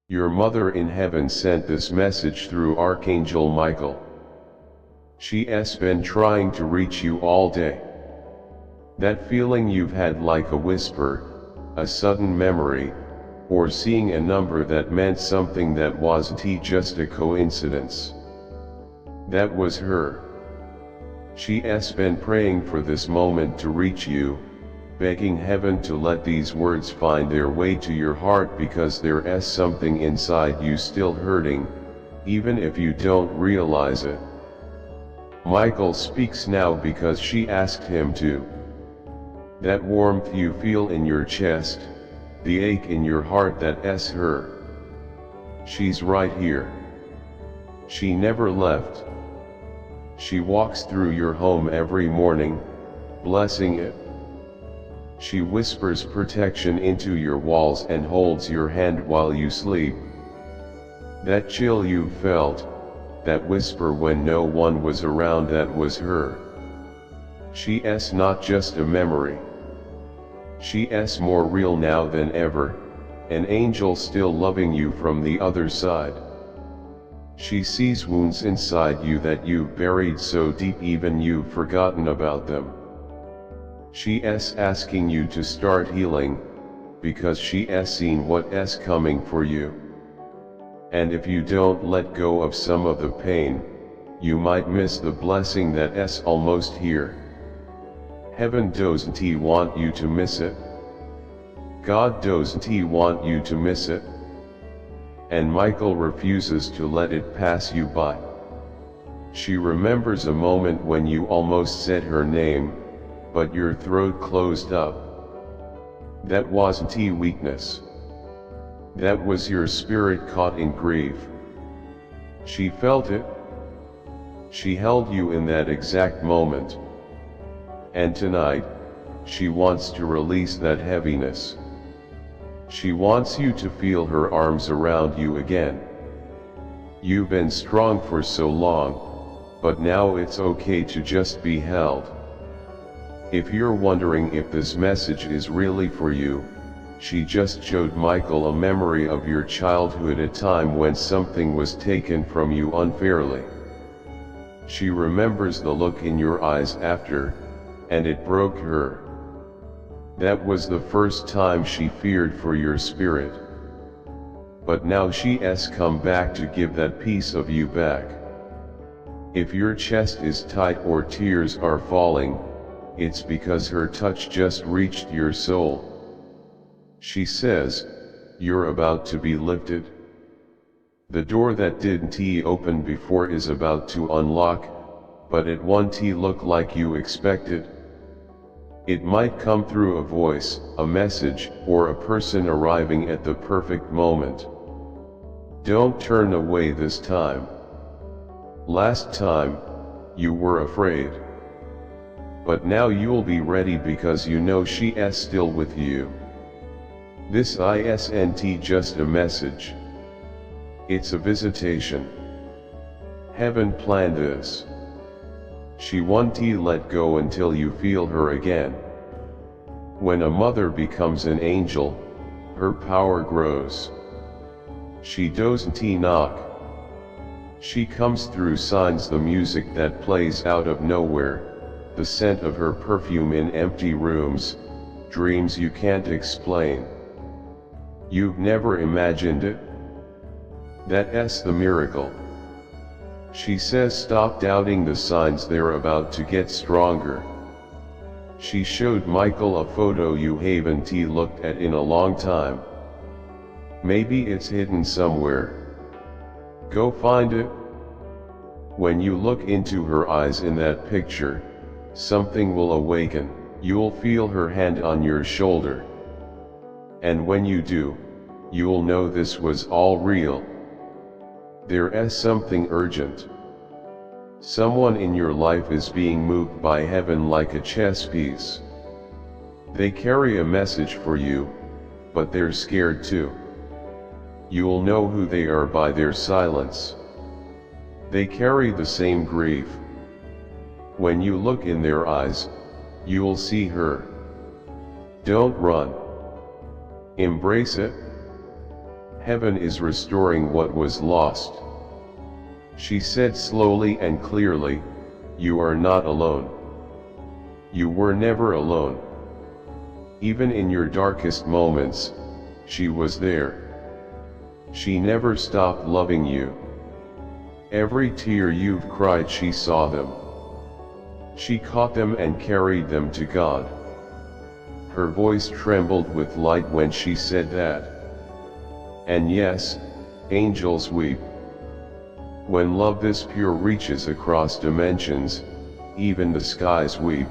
Your mother in heaven sent this message through Archangel Michael. She's been trying to reach you all day. That feeling you've had, like a whisper, a sudden memory, or seeing a number that meant something that wasn't just a coincidence. That was her. She's been praying for this moment to reach you, begging heaven to let these words find their way to your heart, because there's something inside you still hurting, even if you don't realize it. Michael speaks now because she asked him to. That warmth you feel in your chest, the ache in your heart, that's her. She's right here. She never left. She walks through your home every morning, blessing it. She whispers protection into your walls and holds your hand while you sleep. That chill you felt, that whisper when no one was around, that was her. She's not just a memory. She's more real now than ever, an angel still loving you from the other side. She sees wounds inside you that you've buried so deep even you've forgotten about them. She's asking you to start healing, because she's seen what's coming for you. And if you don't let go of some of the pain, you might miss the blessing that's almost here. Heaven doesn't want you to miss it. God doesn't want you to miss it. And Michael refuses to let it pass you by. She remembers a moment when you almost said her name, but your throat closed up. That wasn't weakness. That was your spirit caught in grief. She felt it. She held you in that exact moment. And tonight, she wants to release that heaviness. She wants you to feel her arms around you again. You've been strong for so long, but now it's okay to just be held. If you're wondering if this message is really for you, she just showed Michael a memory of your childhood, a time when something was taken from you unfairly. She remembers the look in your eyes after, and it broke her. That was the first time she feared for your spirit. But now she's come back to give that piece of you back. If your chest is tight or tears are falling, it's because her touch just reached your soul. She says, you're about to be lifted. The door that didn't open before is about to unlock, but it won't look like you expected. It might come through a voice, a message, or a person arriving at the perfect moment. Don't turn away this time. Last time, you were afraid. But now you'll be ready because you know she's still with you. This isn't just a message. It's a visitation. Heaven planned this. She won't let go until you feel her again. When a mother becomes an angel, her power grows. She doesn't knock. She comes through signs, the music that plays out of nowhere, the scent of her perfume in empty rooms, dreams you can't explain. You've never imagined it? That's the miracle. She says stop doubting the signs, they're about to get stronger. She showed Michael a photo you haven't looked at in a long time. Maybe it's hidden somewhere. Go find it. When you look into her eyes in that picture, something will awaken. You'll feel her hand on your shoulder. And when you do, you'll know this was all real. There's something urgent. Someone in your life is being moved by heaven like a chess piece. They carry a message for you, but they're scared too. You'll know who they are by their silence. They carry the same grief. When you look in their eyes, you'll see her. Don't run. Embrace it. Heaven is restoring what was lost. She said slowly and clearly, you are not alone. You were never alone. Even in your darkest moments, she was there. She never stopped loving you. Every tear you've cried, she saw them. She caught them and carried them to God. Her voice trembled with light when she said that. And yes, angels weep. When love this pure reaches across dimensions, even the skies weep.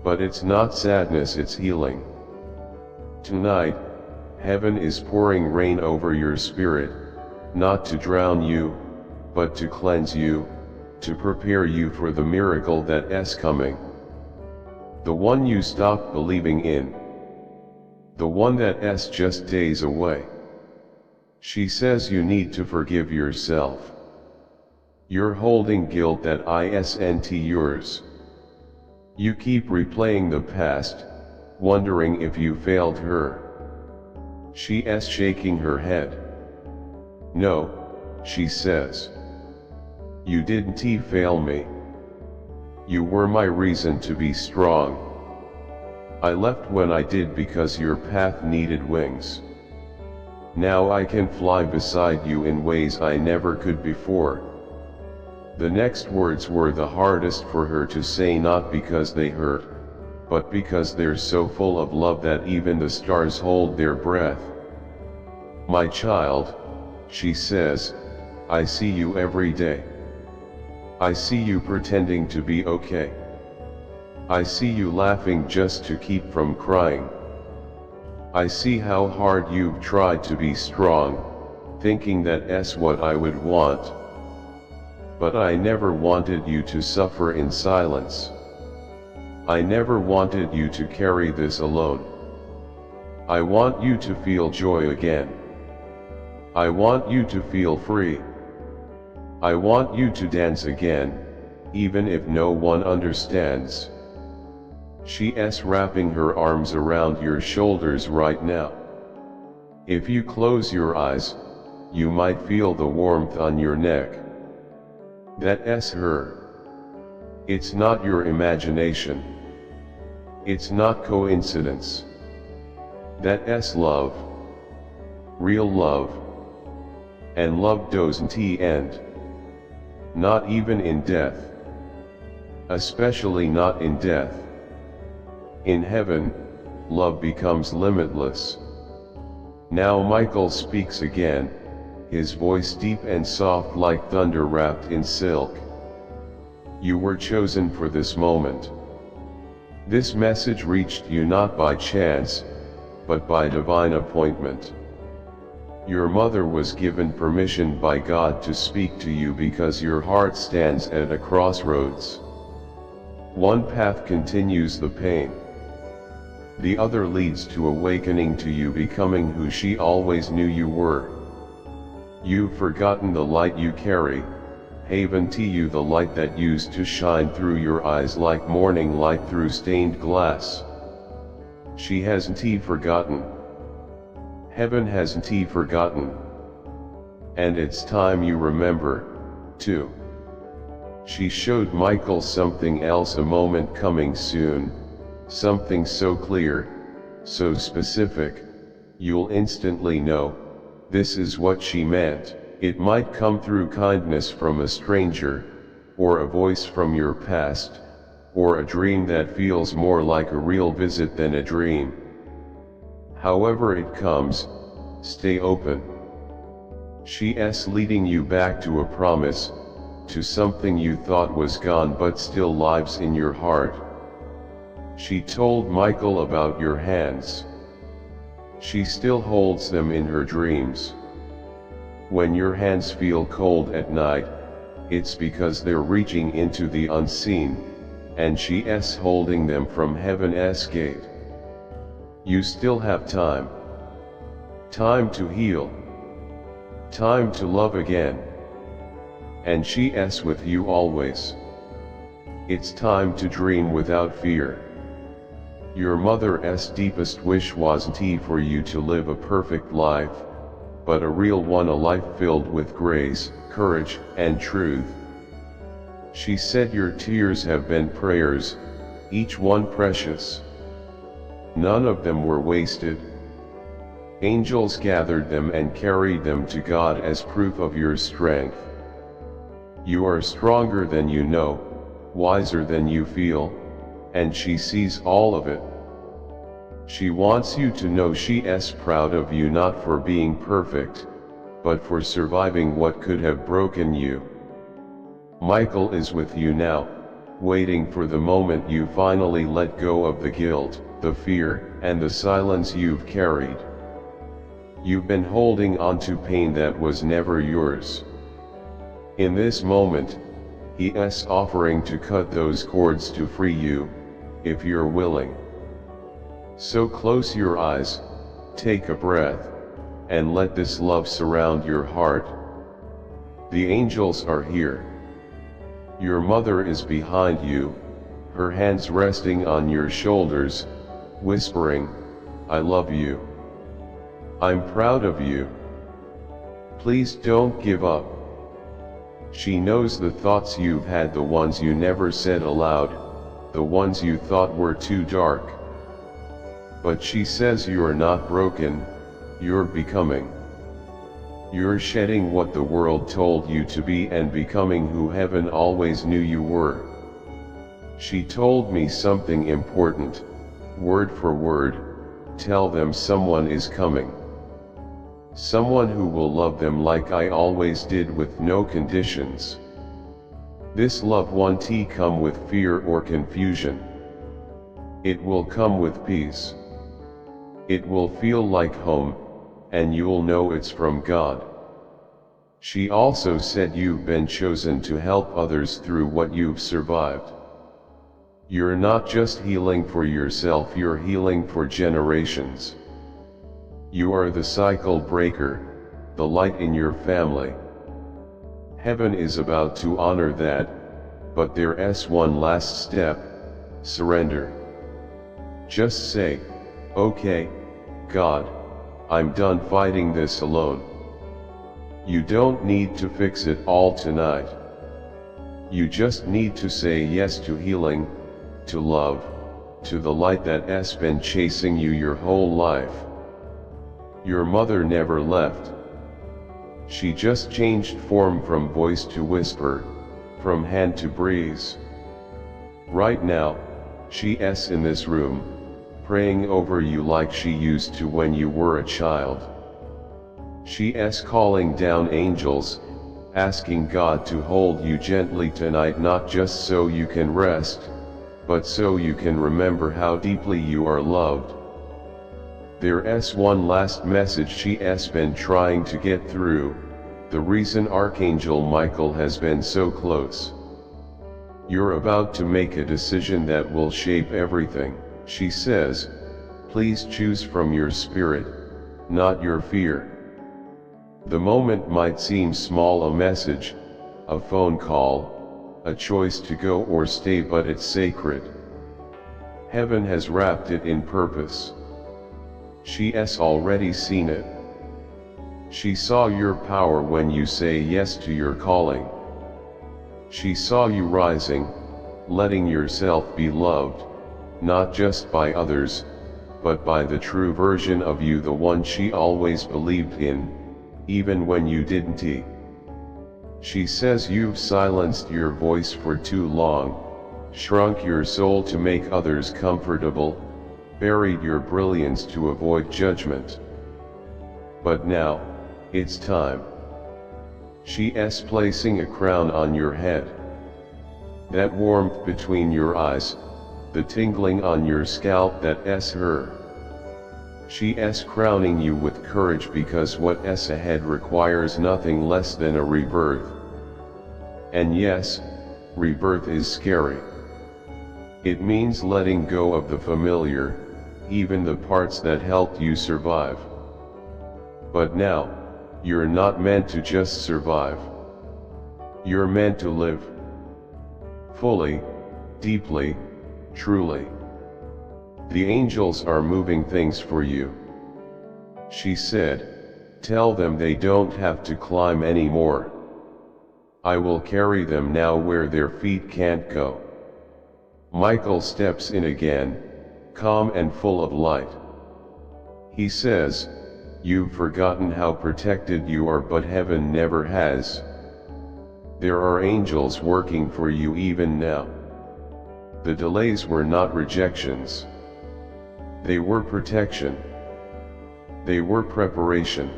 But it's not sadness, it's healing. Tonight, heaven is pouring rain over your spirit, not to drown you, but to cleanse you, to prepare you for the miracle that's coming. The one you stopped believing in. The one that's just days away. She says you need to forgive yourself. You're holding guilt that isn't yours. You keep replaying the past, wondering if you failed her. She's shaking her head. No, she says. You didn't fail me. You were my reason to be strong. I left when I did because your path needed wings. Now I can fly beside you in ways I never could before. The next words were the hardest for her to say, not because they hurt, but because they're so full of love that even the stars hold their breath. My child, she says, I see you every day. I see you pretending to be okay. I see you laughing just to keep from crying. I see how hard you've tried to be strong, thinking that's what I would want. But I never wanted you to suffer in silence. I never wanted you to carry this alone. I want you to feel joy again. I want you to feel free. I want you to dance again, even if no one understands. She's wrapping her arms around your shoulders right now. If you close your eyes, you might feel the warmth on your neck. That's her. It's not your imagination. It's not coincidence. That's love. Real love. And love doesn't end. Not even in death. Especially not in death. In heaven, love becomes limitless. Now Michael speaks again, his voice deep and soft like thunder wrapped in silk. You were chosen for this moment. This message reached you not by chance, but by divine appointment. Your mother was given permission by God to speak to you because your heart stands at a crossroads. One path continues the pain. The other leads to awakening, to you becoming who she always knew you were. You've forgotten the light you carry, 𝚂𝚅𝚛𝚎𝚜, the light that used to shine through your eyes like morning light through stained glass. She hasn't forgotten. Heaven hasn't forgotten. And it's time you remember, too. She showed Michael something else, a moment coming soon. Something so clear, so specific, you'll instantly know, this is what she meant. It might come through kindness from a stranger, or a voice from your past, or a dream that feels more like a real visit than a dream. However it comes, stay open. She's leading you back to a promise, to something you thought was gone but still lives in your heart. She told Michael about your hands. She still holds them in her dreams. When your hands feel cold at night, it's because they're reaching into the unseen, and she's holding them from heaven's gate. You still have time. Time to heal. Time to love again. And she's with you always. It's time to dream without fear. Your mother's deepest wish wasn't for you to live a perfect life, but a real one, a life filled with grace, courage, and truth. She said your tears have been prayers, each one precious. None of them were wasted. Angels gathered them and carried them to God as proof of your strength. You are stronger than you know, wiser than you feel, and she sees all of it. She wants you to know she is proud of you, not for being perfect, but for surviving what could have broken you. Michael is with you now, waiting for the moment you finally let go of the guilt, the fear, and the silence you've carried. You've been holding on to pain that was never yours. In this moment, he is offering to cut those cords to free you, if you're willing. So close your eyes, take a breath, and let this love surround your heart. The angels are here. Your mother is behind you, her hands resting on your shoulders, whispering, "I love you. I'm proud of you. Please don't give up." She knows the thoughts you've had, the ones you never said aloud, the ones you thought were too dark. But she says you're not broken, you're becoming. You're shedding what the world told you to be and becoming who heaven always knew you were. She told me something important, word for word, tell them someone is coming. Someone who will love them like I always did, with no conditions. This love won't come with fear or confusion. It will come with peace. It will feel like home, and you'll know it's from God. She also said you've been chosen to help others through what you've survived. You're not just healing for yourself, you're healing for generations. You are the cycle breaker, the light in your family. Heaven is about to honor that, but there's one last step: surrender. Just say, "Okay, God, I'm done fighting this alone." You don't need to fix it all tonight. You just need to say yes to healing, to love, to the light that has been chasing you your whole life. Your mother never left. She just changed form from voice to whisper, from hand to breeze. Right now, she is in this room, praying over you like she used to when you were a child. She is calling down angels, asking God to hold you gently tonight, not just so you can rest, but so you can remember how deeply you are loved. There's one last message she has been trying to get through, the reason Archangel Michael has been so close. You're about to make a decision that will shape everything, she says. Please choose from your spirit, not your fear. The moment might seem small, a message, a phone call, a choice to go or stay, but it's sacred. Heaven has wrapped it in purpose. She has already seen it. She saw your power when you say yes to your calling. She saw you rising, letting yourself be loved, not just by others, but by the true version of you, the one she always believed in, even when you didn't. She says you've silenced your voice for too long, shrunk your soul to make others comfortable, buried your brilliance to avoid judgment. But now, it's time. She is placing a crown on your head. That warmth between your eyes, the tingling on your scalp, that is her. She is crowning you with courage, because what is ahead requires nothing less than a rebirth. And yes, rebirth is scary. It means letting go of the familiar, even the parts that helped you survive. But now, you're not meant to just survive. You're meant to live. Fully, deeply, truly. The angels are moving things for you. She said, tell them they don't have to climb anymore. I will carry them now where their feet can't go. Michael steps in again, calm and full of light. He says, "You've forgotten how protected you are, but heaven never has. There are angels working for you even now. The delays were not rejections. They were protection. They were preparation.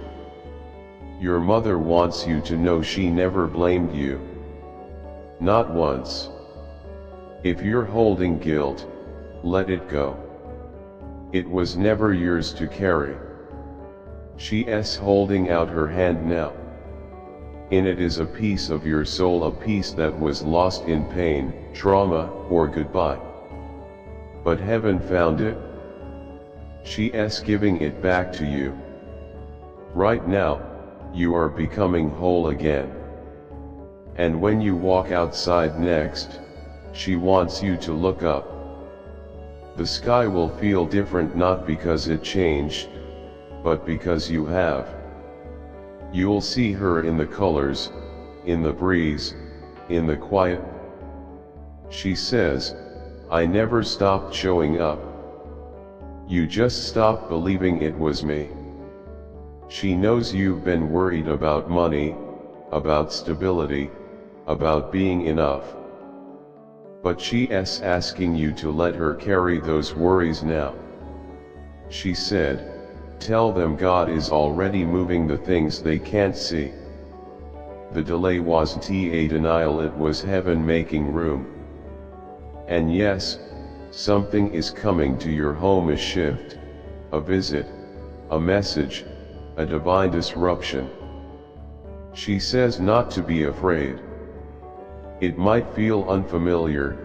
Your mother wants you to know she never blamed you. Not once. If you're holding guilt, let it go. It was never yours to carry." She's holding out her hand now. In it is a piece of your soul, a piece that was lost in pain, trauma, or goodbye. But heaven found it. She's giving it back to you. Right now, you are becoming whole again. And when you walk outside next, she wants you to look up. The sky will feel different, not because it changed, but because you have. You'll see her in the colors, in the breeze, in the quiet. She says, "I never stopped showing up. You just stopped believing it was me." She knows you've been worried about money, about stability, about being enough. But she's asking you to let her carry those worries now. She said, "Tell them God is already moving the things they can't see." The delay wasn't a denial, it was heaven making room. And yes, something is coming to your home, a shift, a visit, a message, a divine disruption. She says not to be afraid. It might feel unfamiliar,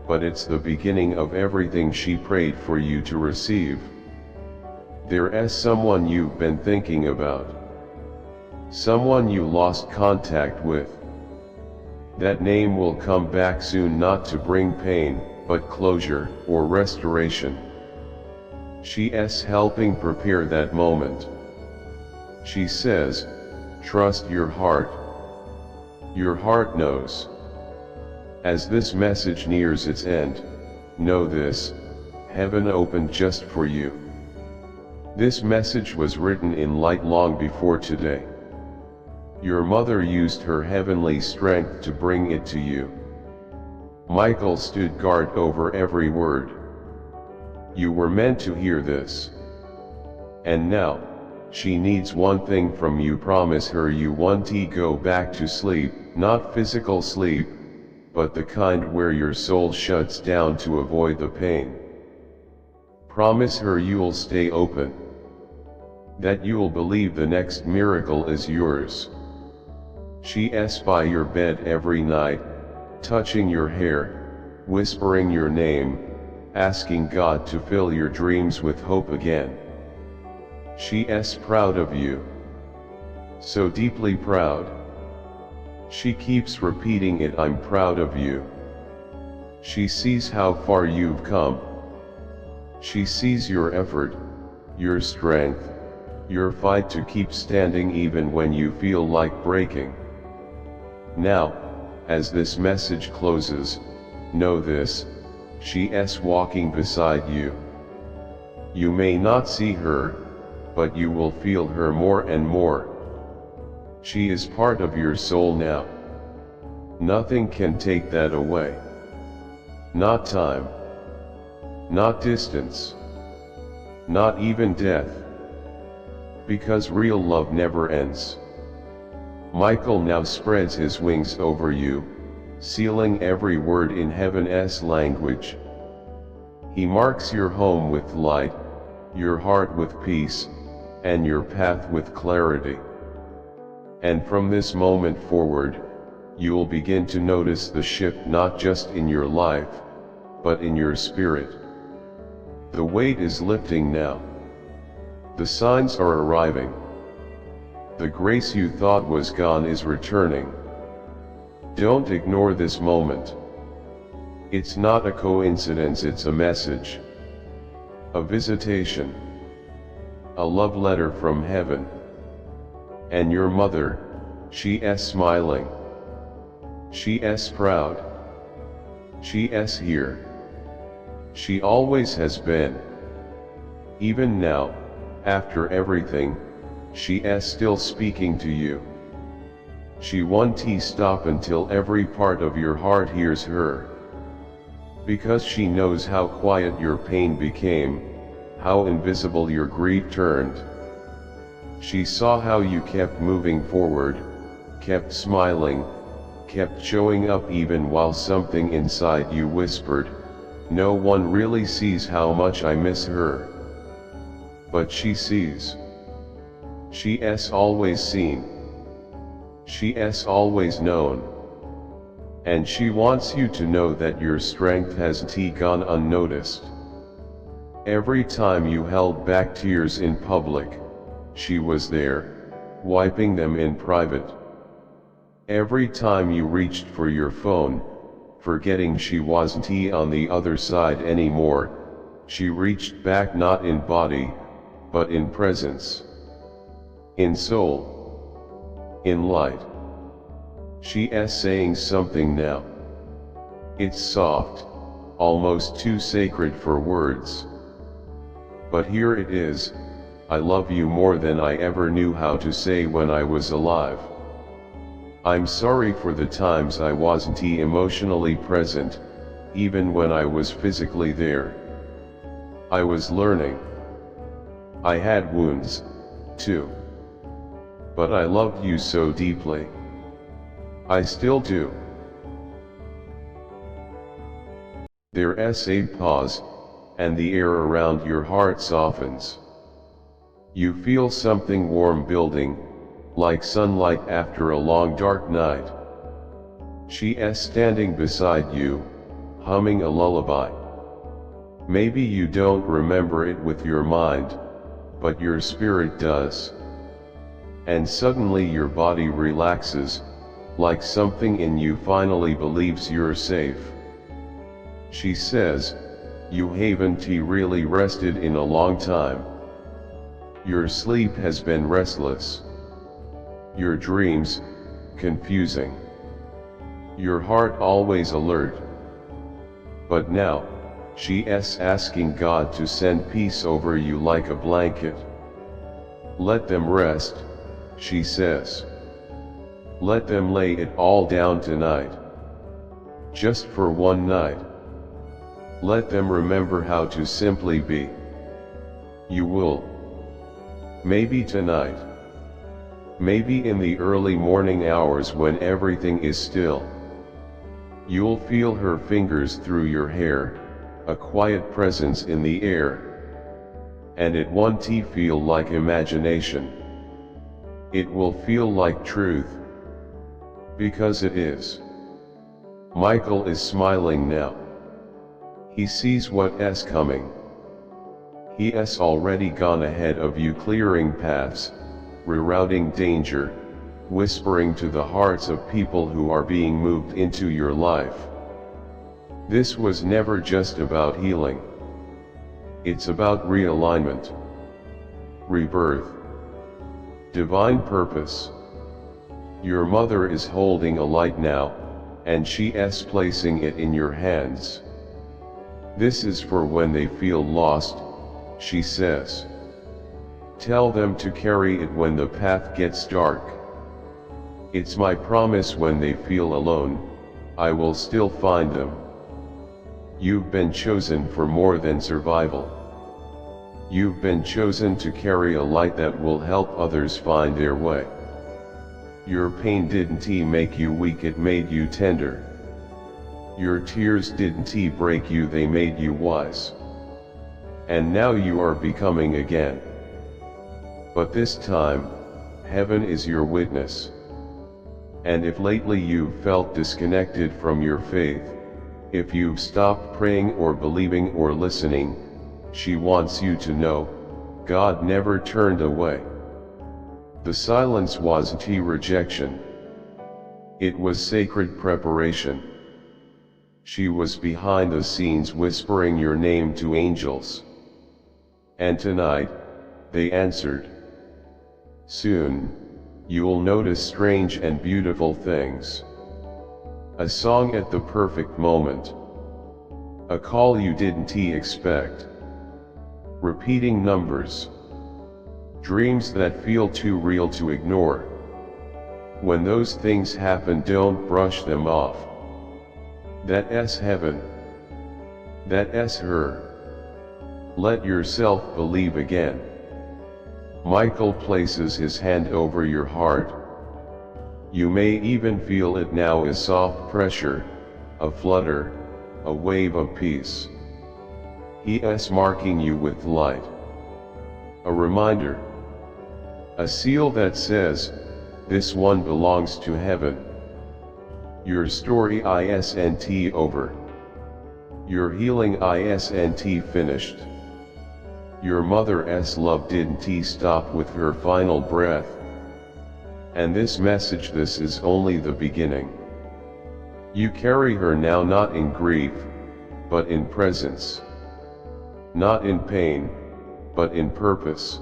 but it's the beginning of everything she prayed for you to receive. There's someone you've been thinking about. Someone you lost contact with. That name will come back soon, not to bring pain, but closure or restoration. She's helping prepare that moment. She says, "Trust your heart. Your heart knows." As this message nears its end, know this: heaven opened just for you. This message was written in light long before today. Your mother used her heavenly strength to bring it to you. Michael stood guard over every word. You were meant to hear this. And now, she needs one thing from you. Promise her you won't go back to sleep, not physical sleep, but the kind where your soul shuts down to avoid the pain. Promise her you'll stay open. That you'll believe the next miracle is yours. She's by your bed every night, touching your hair, whispering your name, asking God to fill your dreams with hope again. She's proud of you. So deeply proud. She keeps repeating it, "I'm proud of you." She sees how far you've come. She sees your effort, your strength, your fight to keep standing even when you feel like breaking. Now, as this message closes, know this: she's walking beside you. You may not see her, but you will feel her more and more. She is part of your soul now. Nothing can take that away. Not time. Not distance. Not even death. Because real love never ends. Michael now spreads his wings over you, sealing every word in heaven's language. He marks your home with light, your heart with peace, and your path with clarity. And from this moment forward, you'll begin to notice the shift, not just in your life, but in your spirit. The weight is lifting now. The signs are arriving. The grace you thought was gone is returning. Don't ignore this moment. It's not a coincidence, it's a message. A visitation. A love letter from heaven. And your mother, she's smiling. She's proud. She's here. She always has been. Even now, after everything, she's still speaking to you. She won't stop until every part of your heart hears her. Because she knows how quiet your pain became, how invisible your grief turned. She saw how you kept moving forward, kept smiling, kept showing up even while something inside you whispered, "No one really sees how much I miss her." But she sees. She's always seen. She's always known. And she wants you to know that your strength hasn't gone unnoticed. Every time you held back tears in public, she was there, wiping them in private. Every time you reached for your phone, forgetting she wasn't on the other side anymore, she reached back not in body, but in presence. In soul. In light. She's saying something now. It's soft, almost too sacred for words. But here it is, "I love you more than I ever knew how to say when I was alive. I'm sorry for the times I wasn't emotionally present, even when I was physically there. I was learning. I had wounds, too. But I loved you so deeply. I still do." There's a pause, and the air around your heart softens. You feel something warm building, like sunlight after a long dark night. She's standing beside you, humming a lullaby. Maybe you don't remember it with your mind, but your spirit does. And suddenly your body relaxes, like something in you finally believes you're safe. She says, "You haven't really rested in a long time. Your sleep has been restless. Your dreams, confusing. Your heart always alert. But now, she's asking God to send peace over you like a blanket. Let them rest," she says. "Let them lay it all down tonight. Just for one night. Let them remember how to simply be. You will. Maybe tonight. Maybe in the early morning hours when everything is still. You'll feel her fingers through your hair, a quiet presence in the air. And it won't feel like imagination. It will feel like truth. Because it is." Michael is smiling now. He sees what's coming. He's already gone ahead of you, clearing paths, rerouting danger, whispering to the hearts of people who are being moved into your life. This was never just about healing. It's about realignment, rebirth, divine purpose. Your mother is holding a light now, and she's placing it in your hands. "This is for when they feel lost," she says. "Tell them to carry it when the path gets dark. It's my promise when they feel alone, I will still find them. You've been chosen for more than survival. You've been chosen to carry a light that will help others find their way. Your pain didn't make you weak, it made you tender. Your tears didn't break you, they made you wise. And now you are becoming again. But this time, heaven is your witness. And if lately you've felt disconnected from your faith, if you've stopped praying or believing or listening, she wants you to know, God never turned away. The silence wasn't rejection. It was sacred preparation. She was behind the scenes whispering your name to angels. And tonight, they answered. Soon, you'll notice strange and beautiful things. A song at the perfect moment. A call you didn't expect. Repeating numbers. Dreams that feel too real to ignore. When those things happen, don't brush them off. That's heaven. That's her. Let yourself believe again. Michael places his hand over your heart. You may even feel it now, a soft pressure, a flutter, a wave of peace. He's marking you with light. A reminder. A seal that says, this one belongs to heaven. Your story isn't over. Your healing isn't finished. Your mother's love didn't stop with her final breath. And this message, this is only the beginning. You carry her now, not in grief, but in presence. Not in pain, but in purpose.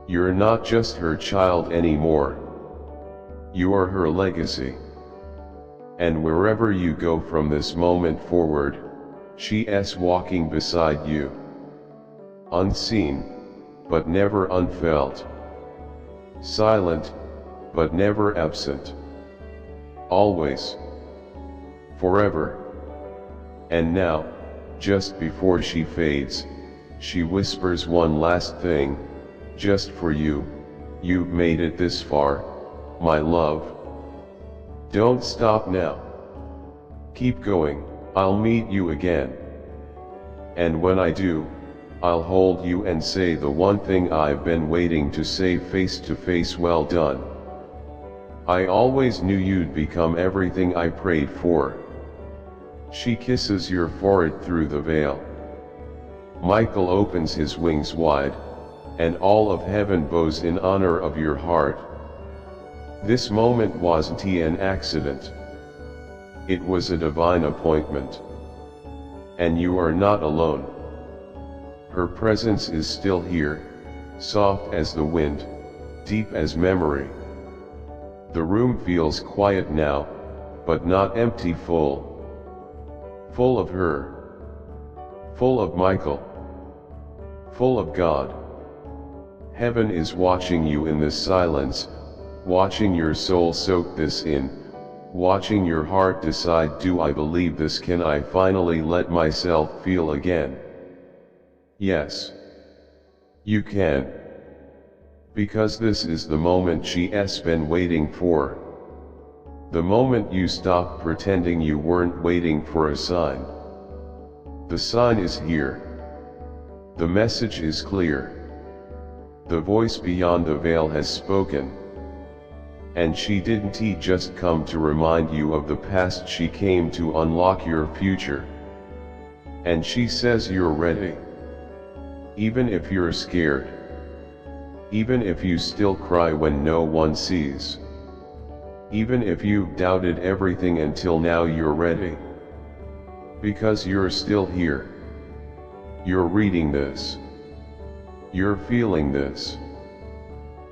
You're not just her child anymore. You are her legacy. And wherever you go from this moment forward, she's walking beside you. Unseen, but never unfelt. Silent, but never absent. Always. Forever. And now, just before she fades, she whispers one last thing, just for you. You've made it this far, my love. Don't stop now. Keep going, I'll meet you again. And when I do, I'll hold you and say the one thing I've been waiting to say face to face: well done. I always knew you'd become everything I prayed for. She kisses your forehead through the veil. Michael opens his wings wide, and all of heaven bows in honor of your heart. This moment wasn't an accident. It was a divine appointment. And you are not alone. Her presence is still here, soft as the wind, deep as memory. The room feels quiet now, but not empty, full. Full of her. Full of Michael. Full of God. Heaven is watching you in this silence, watching your soul soak this in, watching your heart decide, do I believe this? Can I finally let myself feel again? Yes. You can. Because this is the moment she's been waiting for. The moment you stop pretending you weren't waiting for a sign. The sign is here. The message is clear. The voice beyond the veil has spoken. And she didn't just come to remind you of the past, she came to unlock your future. And she says you're ready. Even if you're scared. Even if you still cry when no one sees. Even if you've doubted everything until now, you're ready. Because you're still here. You're reading this. You're feeling this.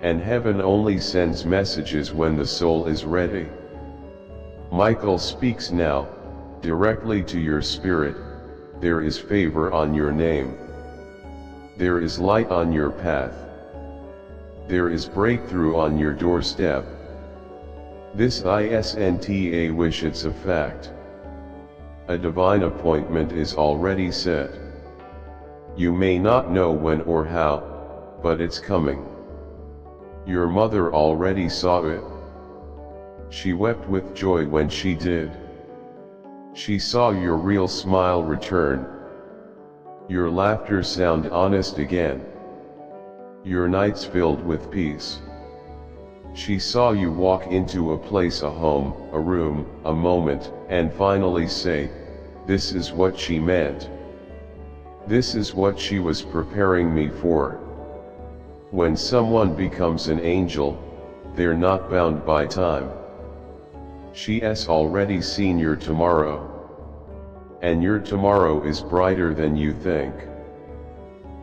And heaven only sends messages when the soul is ready. Michael speaks now, directly to your spirit. There is favor on your name. There is light on your path. There is breakthrough on your doorstep. This isn't a wish, it's a fact. A divine appointment is already set. You may not know when or how, but it's coming. Your mother already saw it. She wept with joy when she did. She saw your real smile return. Your laughter sound honest again. Your nights filled with peace. She saw you walk into a place, a home, a room, a moment, and finally say, this is what she meant. This is what she was preparing me for. When someone becomes an angel, they're not bound by time. She's already seen your tomorrow. And your tomorrow is brighter than you think.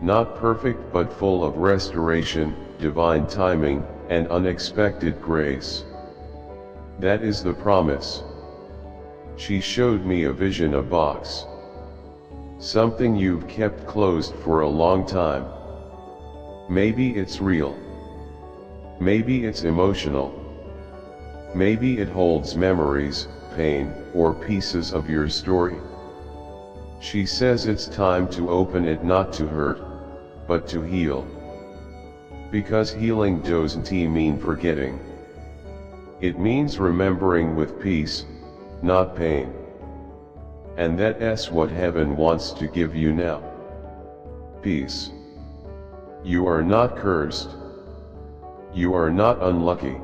Not perfect, but full of restoration, divine timing, and unexpected grace. That is the promise. She showed me a vision, a box. Something you've kept closed for a long time. Maybe it's real. Maybe it's emotional. Maybe it holds memories, pain, or pieces of your story. She says it's time to open it, not to hurt, but to heal. Because healing doesn't mean forgetting. It means remembering with peace, not pain. And that's what heaven wants to give you now. Peace. You are not cursed. You are not unlucky.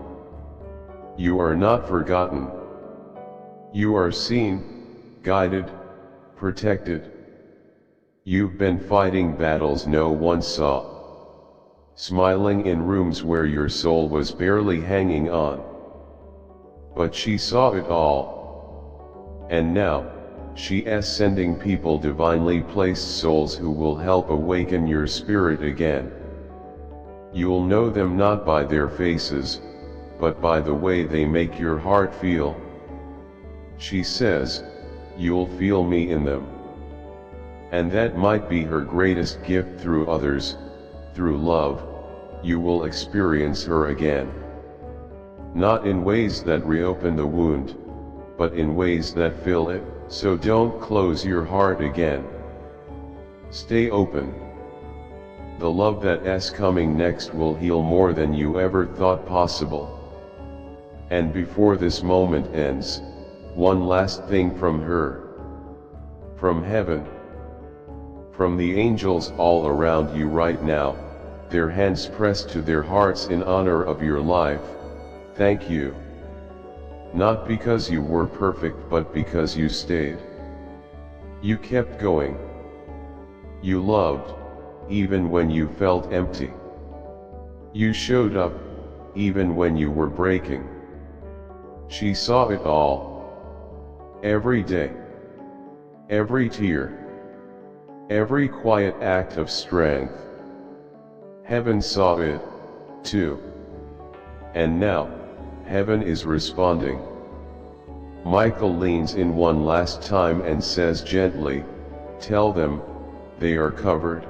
You are not forgotten. You are seen, guided, protected. You've been fighting battles no one saw. Smiling in rooms where your soul was barely hanging on. But she saw it all. And now, she is sending people, divinely placed souls who will help awaken your spirit again. You'll know them not by their faces, but by the way they make your heart feel. She says, you'll feel me in them. And that might be her greatest gift. Through others, through love, you will experience her again. Not in ways that reopen the wound, but in ways that fill it. So don't close your heart again. Stay open. The love that's coming next will heal more than you ever thought possible. And before this moment ends, one last thing from her. From heaven. From the angels all around you right now, their hands pressed to their hearts in honor of your life. Thank you. Not because you were perfect, but because you stayed. You kept going. You loved, even when you felt empty. You showed up, even when you were breaking. She saw it all. Every day. Every tear. Every quiet act of strength. Heaven saw it, too. And now, heaven is responding. Michael leans in one last time and says gently, tell them, they are covered.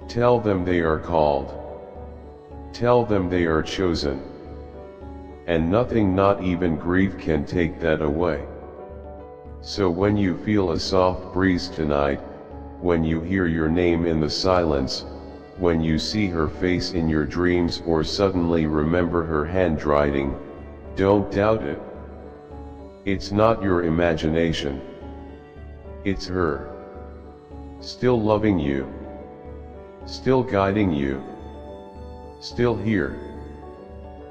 Tell them they are called. Tell them they are chosen. And nothing, not even grief, can take that away. So when you feel a soft breeze tonight, when you hear your name in the silence, when you see her face in your dreams, or suddenly remember her handwriting, don't doubt it. It's not your imagination. It's her. Still loving you. Still guiding you. Still here.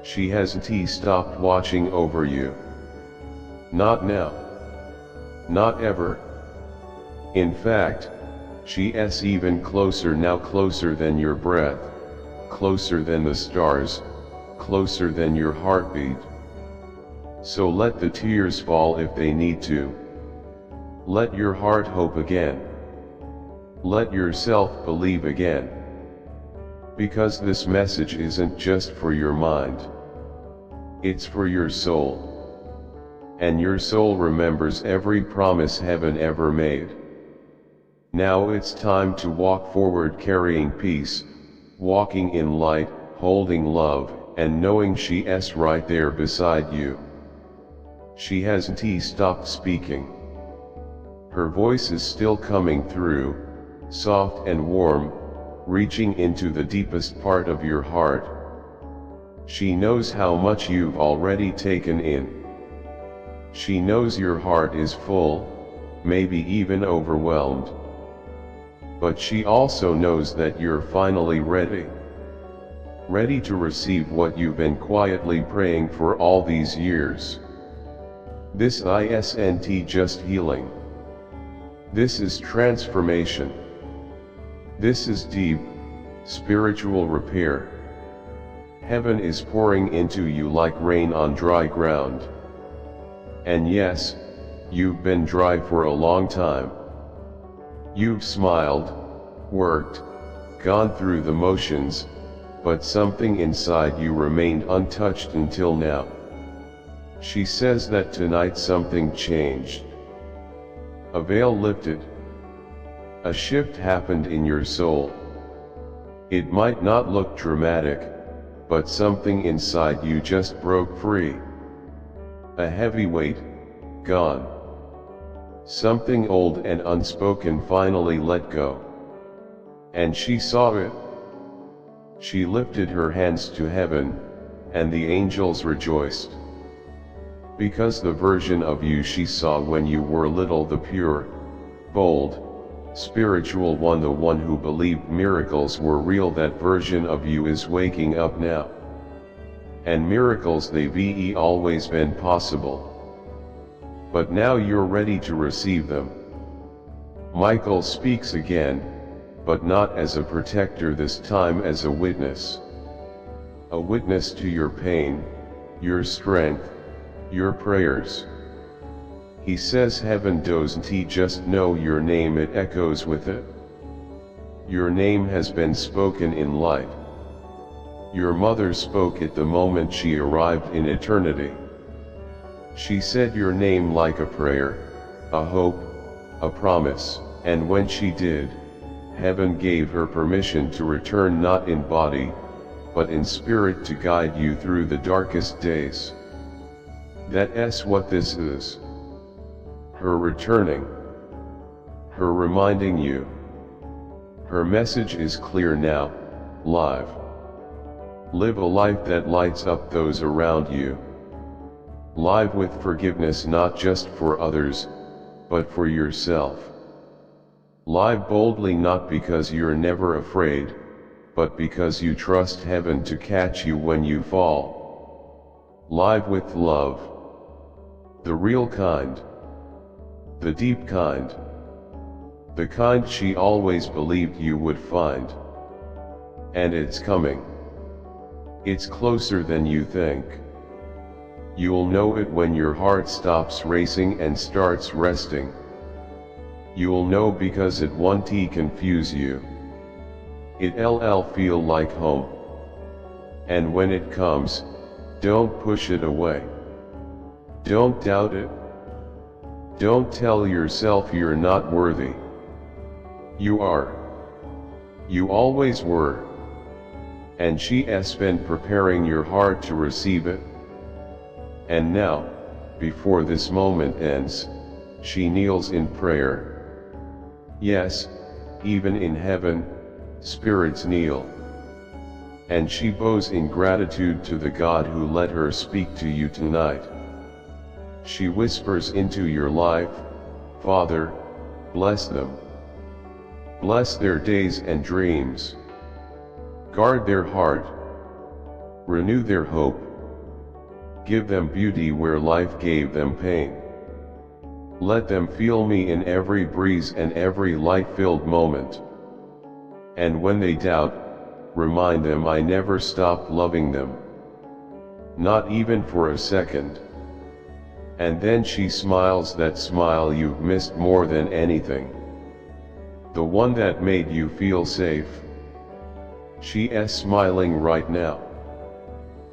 She hasn't stopped watching over you. Not now. Not ever. In fact, she is even closer now, closer than your breath, closer than the stars, closer than your heartbeat. So let the tears fall if they need to. Let your heart hope again. Let yourself believe again. Because this message isn't just for your mind. It's for your soul. And your soul remembers every promise heaven ever made. Now it's time to walk forward carrying peace, walking in light, holding love, and knowing she is right there beside you. She hasn't stopped speaking. Her voice is still coming through, soft and warm, reaching into the deepest part of your heart. She knows how much you've already taken in. She knows your heart is full, maybe even overwhelmed. But she also knows that you're finally ready. Ready to receive what you've been quietly praying for all these years. This isn't just healing. This is transformation. This is deep, spiritual repair. Heaven is pouring into you like rain on dry ground. And yes, you've been dry for a long time. You've smiled, worked, gone through the motions, but something inside you remained untouched until now. She says that tonight something changed. A veil lifted. A shift happened in your soul. It might not look dramatic, but something inside you just broke free. A heavy weight, gone. Something old and unspoken finally let go. And she saw it. She lifted her hands to heaven, and the angels rejoiced. Because the version of you she saw when you were little, the pure, bold, spiritual one, the one who believed miracles were real, that version of you is waking up now. And miracles, they've always been possible. But now you're ready to receive them. Michael speaks again, but not as a protector, this time as a witness. A witness to your pain, your strength, your prayers. He says, heaven doesn't just know your name, it echoes with it. Your name has been spoken in light. Your mother spoke it the moment she arrived in eternity. She said your name like a prayer, a hope, a promise, and when she did, heaven gave her permission to return, not in body, but in spirit, to guide you through the darkest days. That's what this is. Her returning. Her reminding you. Her message is clear now, live. Live a life that lights up those around you. Live with forgiveness, not just for others, but for yourself. Live boldly, not because you're never afraid, but because you trust heaven to catch you when you fall. Live with love. The real kind. The deep kind. The kind she always believed you would find. And it's coming. It's closer than you think. You'll know it when your heart stops racing and starts resting. You'll know because it won't confuse you. It'll feel like home. And when it comes, don't push it away. Don't doubt it. Don't tell yourself you're not worthy. You are. You always were. And she's been preparing your heart to receive it. And now, before this moment ends, she kneels in prayer. Yes, even in heaven, spirits kneel. And she bows in gratitude to the God who let her speak to you tonight. She whispers into your life, Father, bless them. Bless their days and dreams. Guard their heart. Renew their hope. Give them beauty where life gave them pain. Let them feel me in every breeze and every light-filled moment. And when they doubt, remind them I never stopped loving them. Not even for a second. And then she smiles, that smile you've missed more than anything. The one that made you feel safe. She's smiling right now.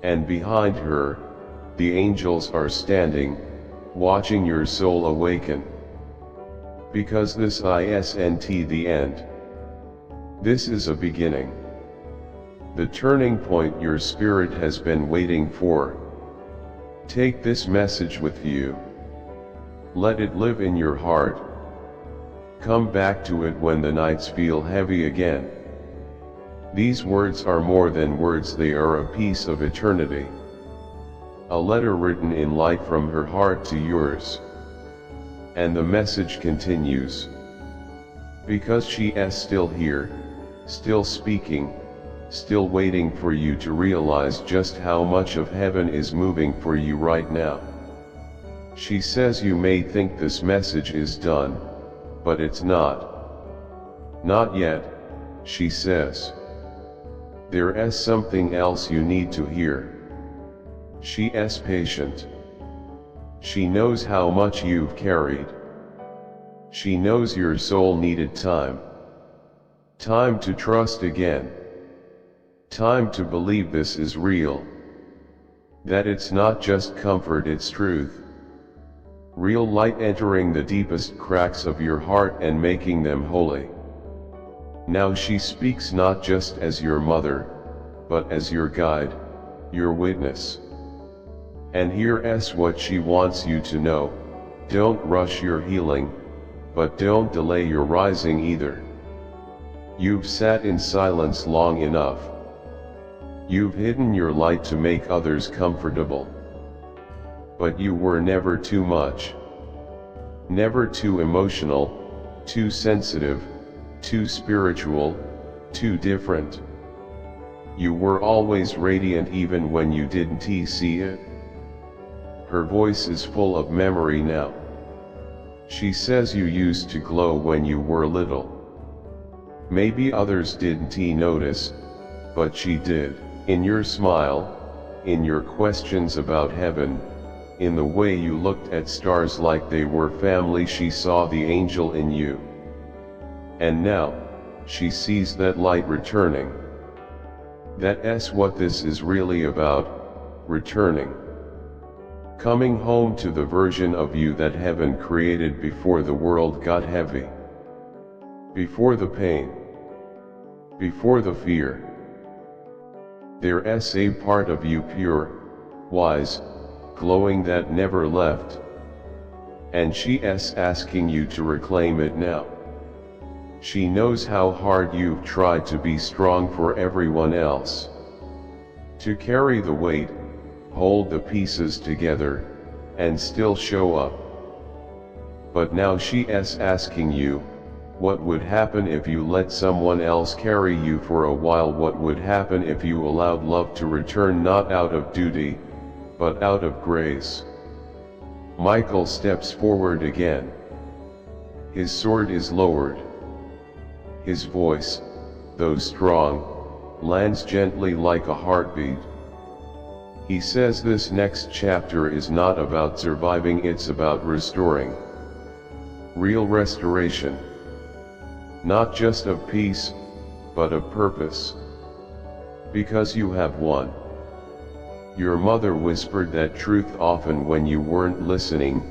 And behind her, the angels are standing, watching your soul awaken. Because this isn't the end. This is a beginning. The turning point your spirit has been waiting for. Take this message with you. Let it live in your heart. Come back to it when the nights feel heavy again. These words are more than words, they are a piece of eternity. A letter written in light from her heart to yours. And the message continues. Because she's still here, still speaking, still waiting for you to realize just how much of heaven is moving for you right now. She says you may think this message is done, but it's not. Not yet, she says. There's something else you need to hear. She's patient. She knows how much you've carried. She knows your soul needed time. Time to trust again. Time to believe this is real. That it's not just comfort, it's truth. Real light entering the deepest cracks of your heart and making them holy. Now she speaks not just as your mother, but as your guide, your witness. And here's what she wants you to know: don't rush your healing, but don't delay your rising either. You've sat in silence long enough. You've hidden your light to make others comfortable. But you were never too much. Never too emotional, too sensitive, too spiritual, too different. You were always radiant even when you didn't see it. Her voice is full of memory now. She says you used to glow when you were little. Maybe others didn't notice, but she did. In your smile, in your questions about heaven, in the way you looked at stars like they were family. She saw the angel in you. And now, she sees that light returning. That's what this is really about, returning. Coming home to the version of you that heaven created before the world got heavy. Before the pain. Before the fear. There's a part of you pure, wise, glowing that never left. And she's asking you to reclaim it now. She knows how hard you've tried to be strong for everyone else. To carry the weight, hold the pieces together, and still show up. But now she's asking you, what would happen if you let someone else carry you for a while? What would happen if you allowed love to return, not out of duty, but out of grace? Michael steps forward again. His sword is lowered. His voice, though strong, lands gently like a heartbeat. He says this next chapter is not about surviving, it's about restoring. Real restoration. Not just of peace, but of purpose. Because you have won. Your mother whispered that truth often when you weren't listening.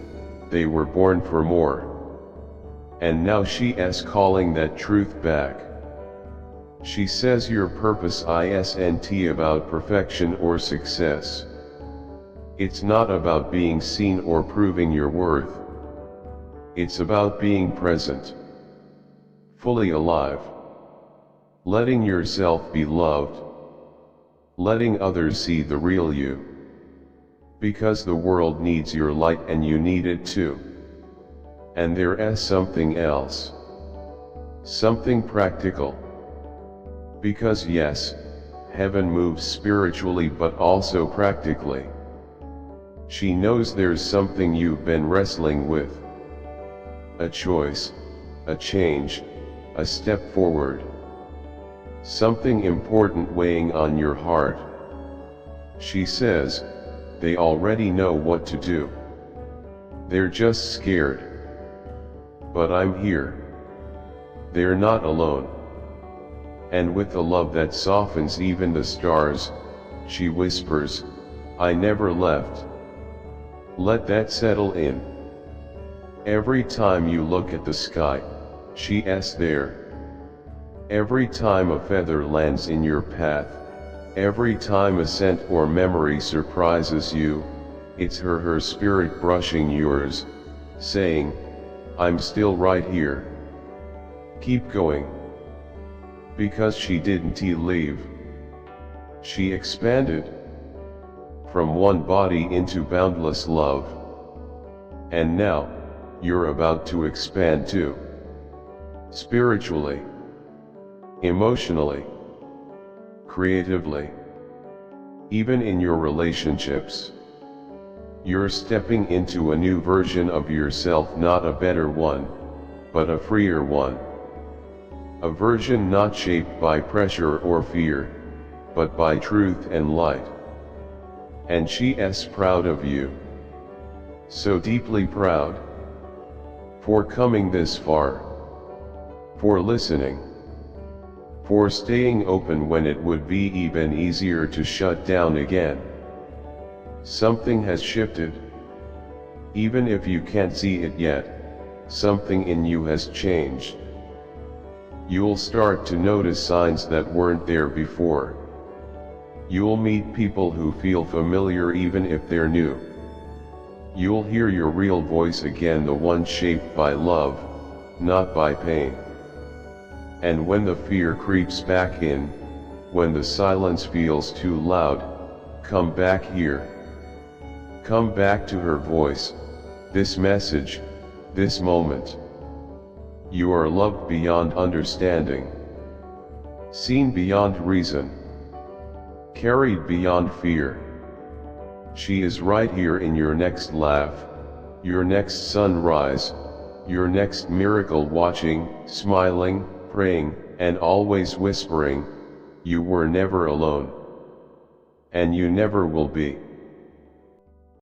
They were born for more. And now she's calling that truth back. She says your purpose isn't about perfection or success. It's not about being seen or proving your worth. It's about being present. Fully alive. Letting yourself be loved. Letting others see the real you. Because the world needs your light and you need it too. And there's something else. Something practical. Because yes, heaven moves spiritually but also practically. She knows there's something you've been wrestling with. A choice, a change, a step forward. Something important weighing on your heart. She says, they already know what to do. They're just scared. But I'm here. They're not alone. And with a love that softens even the stars, she whispers, I never left. Let that settle in. Every time you look at the sky, she's there. Every time a feather lands in your path, every time a scent or memory surprises you, it's her spirit brushing yours, saying, I'm still right here. Keep going. Because she didn't leave. She expanded. From one body into boundless love. And now, you're about to expand too. Spiritually. Emotionally. Creatively. Even in your relationships. You're stepping into a new version of yourself, not a better one, but a freer one. A version not shaped by pressure or fear, but by truth and light. And she's proud of you. So deeply proud. For coming this far. For listening. for staying open when it would be even easier to shut down again. Something has shifted. Even if you can't see it yet, something in you has changed. You'll start to notice signs that weren't there before. You'll meet people who feel familiar even if they're new. You'll hear your real voice again, the one shaped by love, not by pain. And when the fear creeps back in, when the silence feels too loud, come back here. Come back to her voice, this message, this moment. You are loved beyond understanding, seen beyond reason, carried beyond fear. She is right here in your next laugh, your next sunrise, your next miracle, watching, smiling, praying, and always whispering, you were never alone. And you never will be.